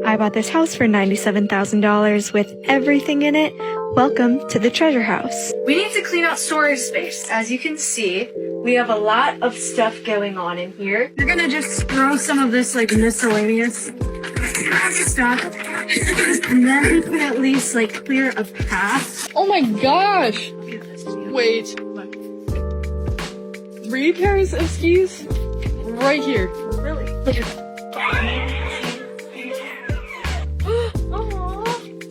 I bought this house for $97,000 with everything in it. Welcome to the treasure house. We need to clean out storage space. As you can see, we have a lot of stuff going on in here. We're gonna just throw some of this like miscellaneous stuff. And then we can at least like clear a path. Oh my gosh! Wait. Three pairs of skis? Right here. Really?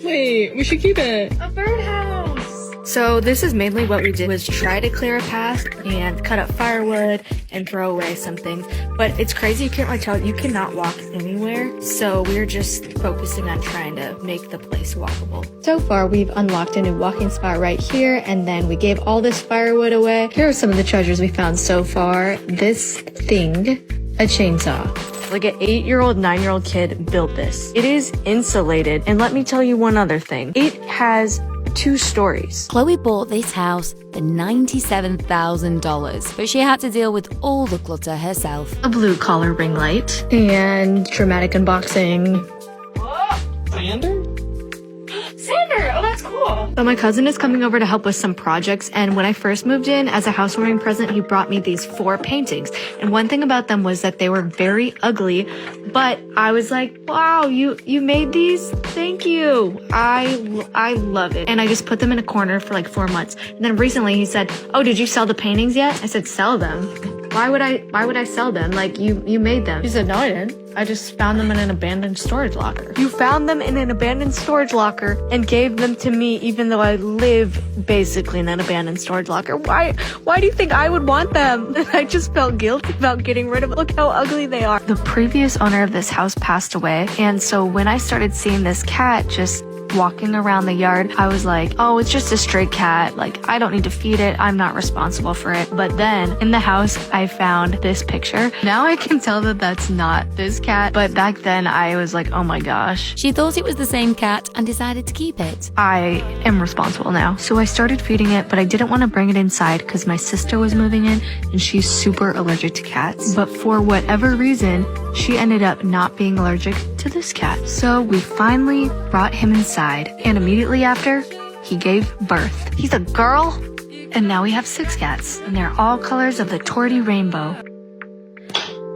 Wait, we should keep it. A birdhouse! So this is mainly what we did, was try to clear a path and cut up firewood and throw away some things. But it's crazy, you can't really tell, you cannot walk anywhere. So we're just focusing on trying to make the place walkable. So far, we've unlocked a new walking spot right here, and then we gave all this firewood away. Here are some of the treasures we found so far. This thing, a chainsaw. Like an 8-year-old, 9-year-old kid built this. It is insulated. And let me tell you one other thing. It has 2 stories. Chloe bought this house for $97,000, but she had to deal with all the clutter herself. A blue collar ring light and dramatic unboxing. Sander? Sander! Oh, that's cool. So my cousin is coming over to help with some projects, and when I first moved in as a housewarming present, he brought me these 4 paintings. And one thing about them was that they were very ugly, but I was like, wow, you made these? Thank you. I love it. And I just put them in a corner for like 4 months. And then recently he said, oh, did you sell the paintings yet? I said, sell them? Why would I sell them? Like, you made them. He said, no, I didn't. I just found them in an abandoned storage locker. You found them in an abandoned storage locker and gave them to me even though I live basically in an abandoned storage locker. Why do you think I would want them? I just felt guilty about getting rid of them. Look how ugly they are. The previous owner of this house passed away, and so when I started seeing this cat just walking around the yard, I was like, oh, it's just a stray cat. Like, I don't need to feed it. I'm not responsible for it. But then in the house, I found this picture. Now I can tell that that's not this cat. But back then I was like, oh my gosh. She thought it was the same cat and decided to keep it. I am responsible now. So I started feeding it, but I didn't want to bring it inside because my sister was moving in and she's super allergic to cats. But for whatever reason, she ended up not being allergic to this cat. So we finally brought him inside, and immediately after, he gave birth. He's a girl, and now we have 6 cats, and they're all colors of the torty rainbow.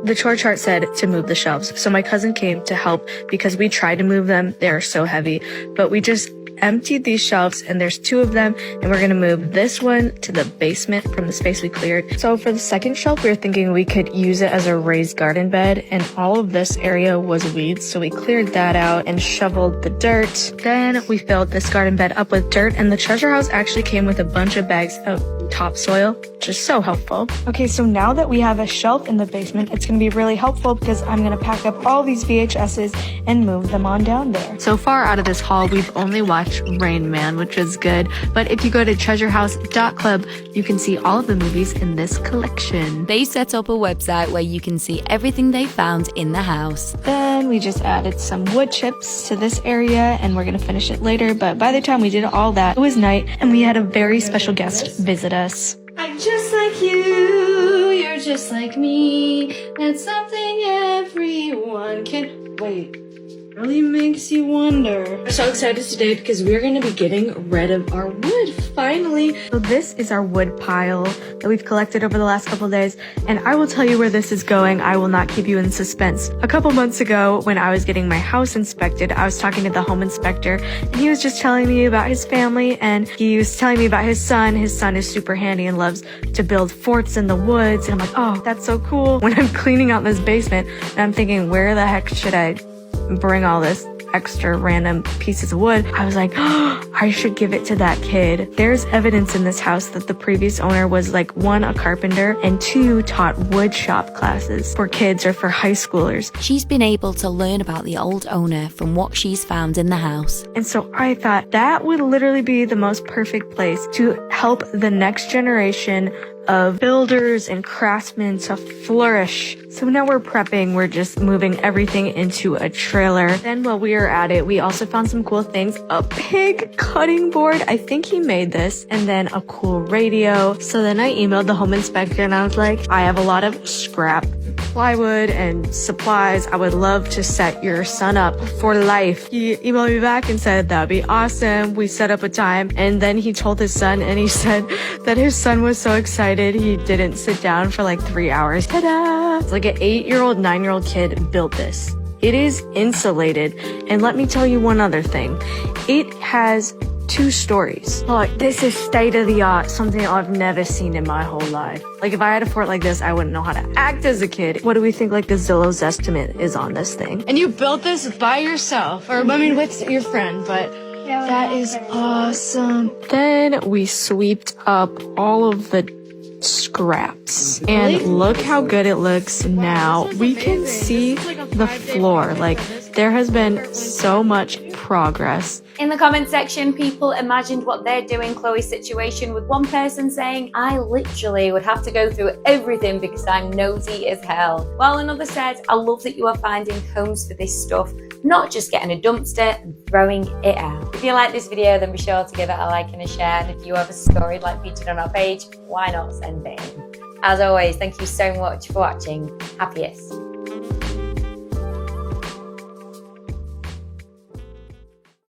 The chore chart said to move the shelves, so my cousin came to help because we tried to move them. They are so heavy, but we just emptied these shelves, and there's 2 of them, and we're gonna move this one to the basement from the space we cleared. So for the second shelf, we were thinking we could use it as a raised garden bed, and all of this area was weeds, so we cleared that out and shoveled the dirt. Then we filled this garden bed up with dirt, and the treasure house actually came with a bunch of bags of topsoil, which is so helpful. Okay, so now that we have a shelf in the basement, it's gonna be really helpful because I'm gonna pack up all these VHSs and move them on down there. So far out of this haul, we've only watched Rain Man, which is good. But if you go to treasurehouse.club, you can see all of the movies in this collection. They set up a website where you can see everything they found in the house. Then we just added some wood chips to this area, and we're gonna finish it later. But by the time we did all that, it was night, and we had a very special guest visit us. I'm just like you, you're just like me. That's something everyone can... Wait, really makes you wonder. We're so excited today because we're going to be getting rid of our wood, finally. So this is our wood pile that we've collected over the last couple of days, and I will tell you where this is going. I will not keep you in suspense. A couple months ago, when I was getting my house inspected, I was talking to the home inspector, and he was just telling me about his family, and he was telling me about his son. His son is super handy and loves to build forts in the woods, and I'm like, oh, that's so cool. When I'm cleaning out this basement, and I'm thinking, where the heck should I bring all this extra random pieces of wood? I was like, oh, I should give it to that kid. There's evidence in this house that the previous owner was like 1, a carpenter, and 2, taught wood shop classes for kids or for high schoolers. She's been able to learn about the old owner from what she's found in the house. And so I thought that would literally be the most perfect place to help the next generation of builders and craftsmen to flourish. So now we're prepping. We're just moving everything into a trailer. Then while we were at it, we also found some cool things. A pig cutting board. I think he made this. And then a cool radio. So then I emailed the home inspector and I was like, I have a lot of scrap plywood and supplies. I would love to set your son up for life. He emailed me back and said that'd be awesome. We set up a time, and then he told his son, and he said that his son was so excited he didn't sit down for like 3 hours. Ta-da! It's like an 8-year-old, 9-year-old kid built this. It is insulated, and let me tell you one other thing. It has 2 stories. Like, this is state-of-the-art, something I've never seen in my whole life. Like, if I had a fort like this, I wouldn't know how to act as a kid. What do we think, like, the Zillow's estimate is on this thing? And you built this by yourself, or, I mean, with your friend, but that is awesome. Then we sweeped up all of the scraps, and look how good it looks now. We can see the floor. Like, there has been so much progress. In the comment section, people imagined what they're doing Chloe's situation, with one person saying, I literally would have to go through everything because I'm nosy as hell. While another said, I love that you are finding homes for this stuff, not just getting a dumpster and throwing it out. If you like this video, then be sure to give it a like and a share. And if you have a story like featured on our page, why not send it in? As always, thank you so much for watching. Happiest.